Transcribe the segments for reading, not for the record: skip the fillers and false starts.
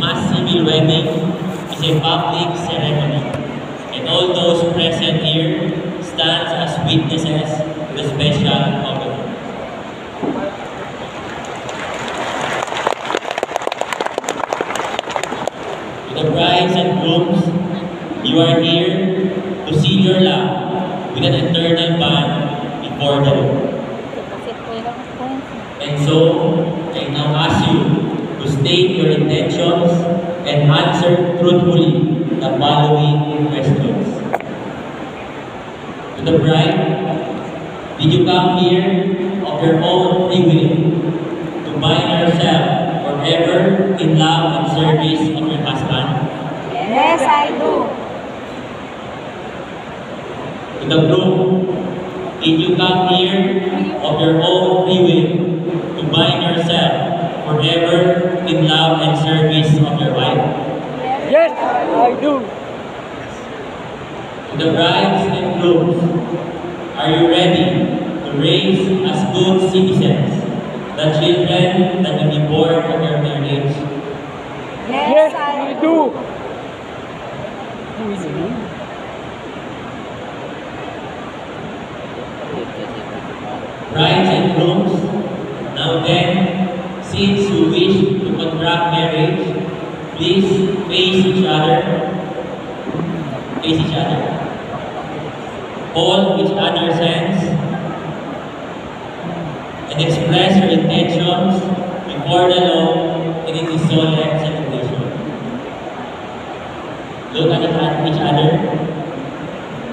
mass civil wedding is a public ceremony, and all those present here stand as witnesses to the special covenant. To the brides and grooms, you are here to seal your love with an eternal bond before the Lord. And so, I now ask you to state your intentions and answer truthfully the following questions. To the bride, did you come here of your own free will to bind yourself forever in love and service of your husband? Yes, I do. To the groom, did you come here of your own free will to bind yourself forever in love and service of your wife? Yes, I do. To the brides and grooms, are you ready to raise as good citizens the children that will be born of your marriage? Yes, I do. Brides and grooms, now then, since you wish to contract marriage, please face each other. Face each other. Hold each other's hands and express your intentions before the Lord and in this solemn celebration. Look at each other,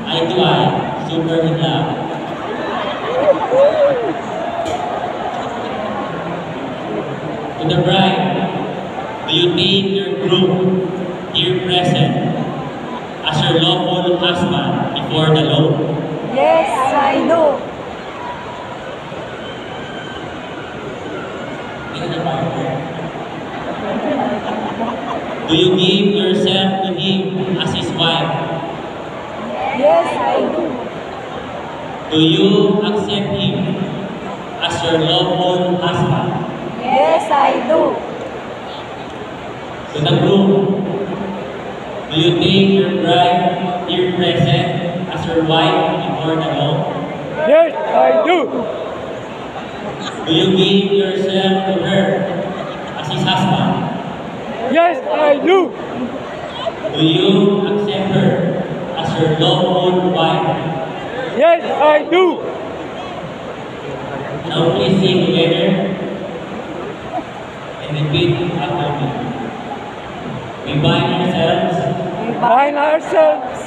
eye to eye, super in love. To the bride, do you take your groom here present as your lawful husband before the Lord? Yes, I do. Do you give yourself to him as his wife? Yes, I do. Do you accept him as your lawful husband? Yes, I do. To the groom, do you take your bride here present as your wife before the Lord? Yes, I do. Do you give yourself to her as his husband? Yes, I do. Do you accept her as your lawful wife? Yes, I do. Now please sing together and repeat after me. We bind ourselves Bind ourselves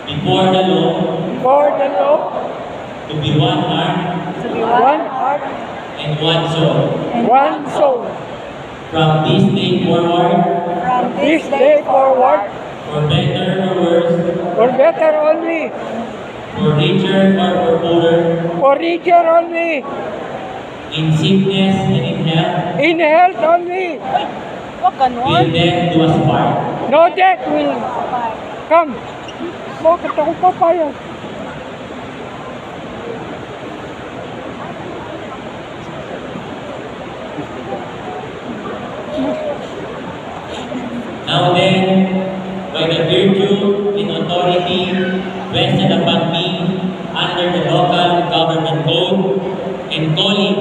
before the Lord for the Lord to be one heart To be one heart, and one soul. one soul. From this day forward, From This day forward, for better or worse, for better only, for richer or for poorer, for richer only, in sickness and in health, in health only. Huwag ganon. till death do us part. No death will come. Bakit ako papayag? Now then, by the virtue and authority vested upon me under the local government code, and calling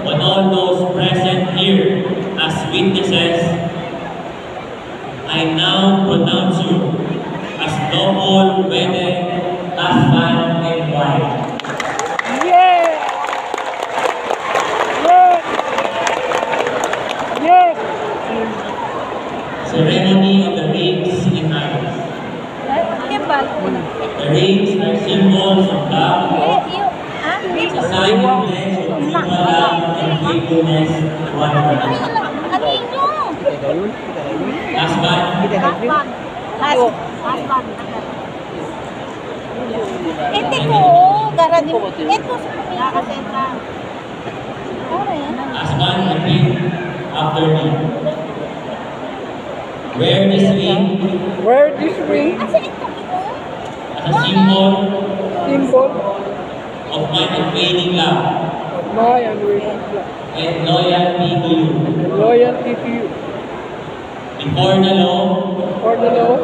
on all those present here as witnesses, I now pronounce you as lawful wedded husband and wife. Yeah! Yes! Yes! Ceremony of the rings and idols. Kimbal. The rings are symbols of love, it's a sign of pledge of mutual love and faithfulness to one another. Husband, Ito ko, garani mo. Ito sa pamilya. husband, repeat after me. Wear this ring Wear this ring, as a symbol symbol of my unfailing love of my unwavering love and loyalty to you. and loyalty to you. before the law, for the law,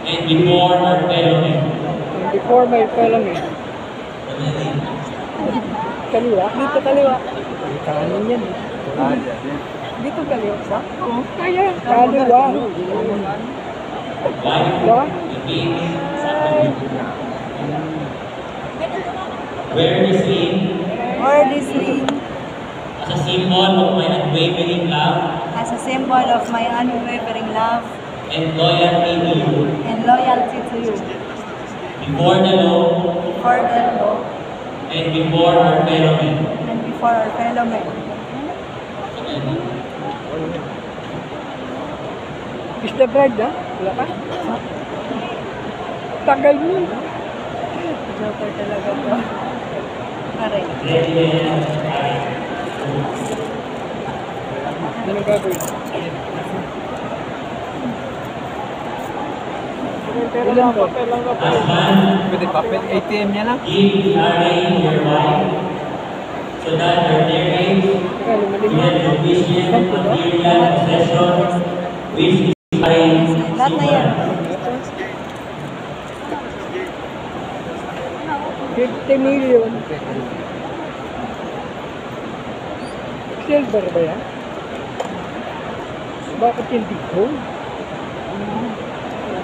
and before our fellow men. and before my fellow men. Kaliwa? Dito kaliwa. Kanin yan eh. Dito kaliwa sa? Oo, kaya. Kaliwa. Life begins at wear this ring Wear this ring as a symbol of my unwavering love as a symbol of my unwavering love and loyalty to you. and loyalty to you. Before the law Before the law and before our fellow men. and before our fellow men. Is the bride ha? Wala ka? Tagal mo. Joker talaga bro. Aray. Anong gagawin? Ilan ko? Husband, Pwede papel? ATM niya lang? give the RA your wife so that her marriage Teka, lumalim will have sufficient material possession which is Lahat na yan. 50 million. Silver ba yan? Bakit hindi gold?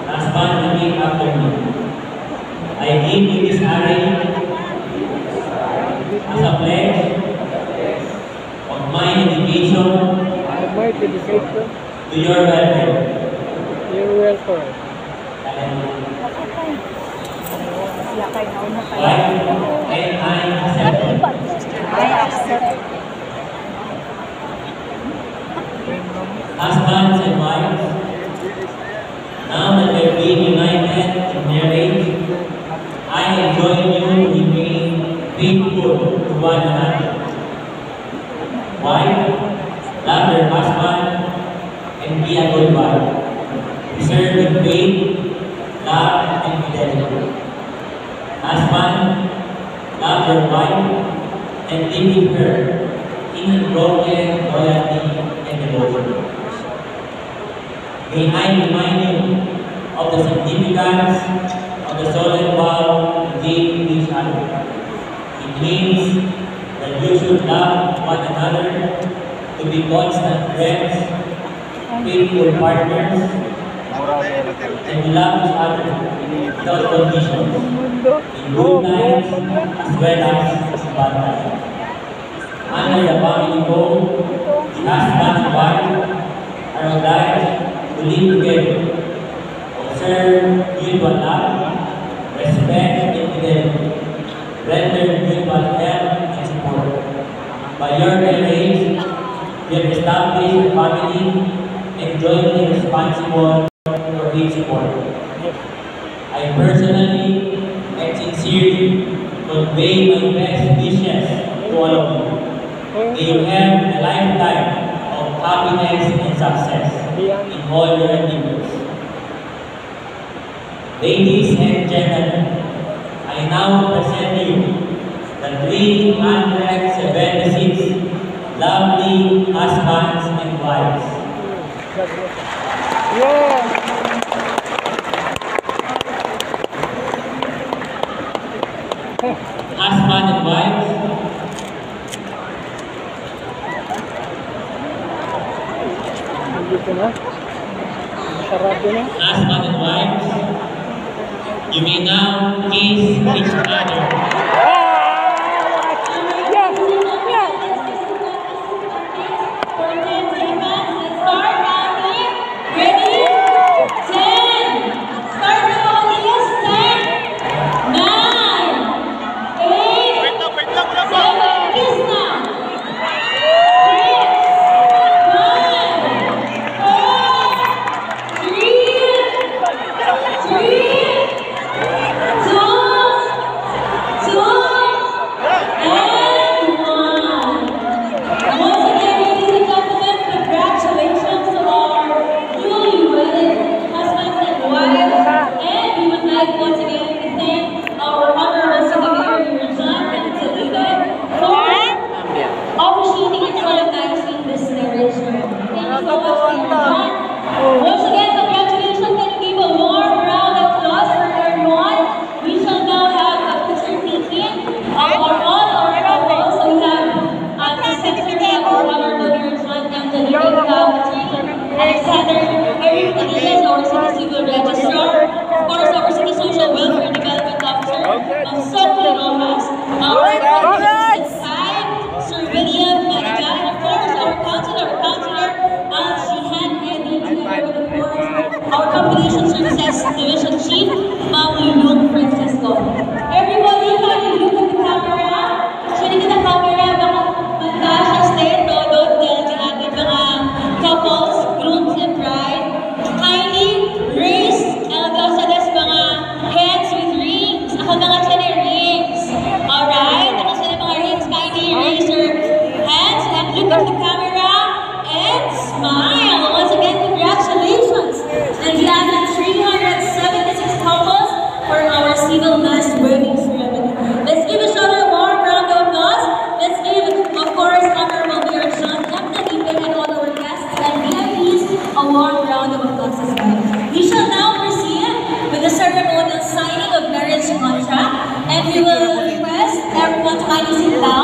Husband, repeat after me. I give you this RA as a pledge of my dedication My dedication to your welfare. to your welfare. Lakay na una kayo. Wife, and I accept it. I accept. Husbands and wives, now that we've been united in marriage, I enjoin you to remain faithful to one another. Wife, love your husband and be a good wife. Preserve with faith, love, and fidelity. Husband, love your wife and live with her in unbroken loyalty and devotion. May I remind you of the significance of the solemn vow you gave to each other. It means that you should love one another, to be constant friends, faithful partners, and to love each other without conditions, in good times as well as bad times. Under the family code, the husband and wife are obliged to live together, observe mutual love, respect and fidelity, render mutual help and support. By your marriage, you have established a family and jointly responsible for each support. I personally and sincerely convey my best wishes to all of you. May you have a lifetime of happiness and success in all your endeavors. Ladies and gentlemen, I now present you the 376 lovely husbands and wives. Yeah. Husband and wives, Dito na. Sarado na. husband and wives, you may now kiss each other. Yeah. Yeah. Totoo to. Once again, congratulations. Can you give a warm round of applause for everyone? We shall now have a picture taking of all our couples. So we have the Secretary of our Honorable John M. Alexander, Eric Padillas, our City Civil Registrar, of course, our City Social Welfare Development Officer, Sophie Rojas, our Sir William Medica, and of course, our Councilor, Shihan Eddie, together with, of course, our Compilation Services Division Chief, Ma'am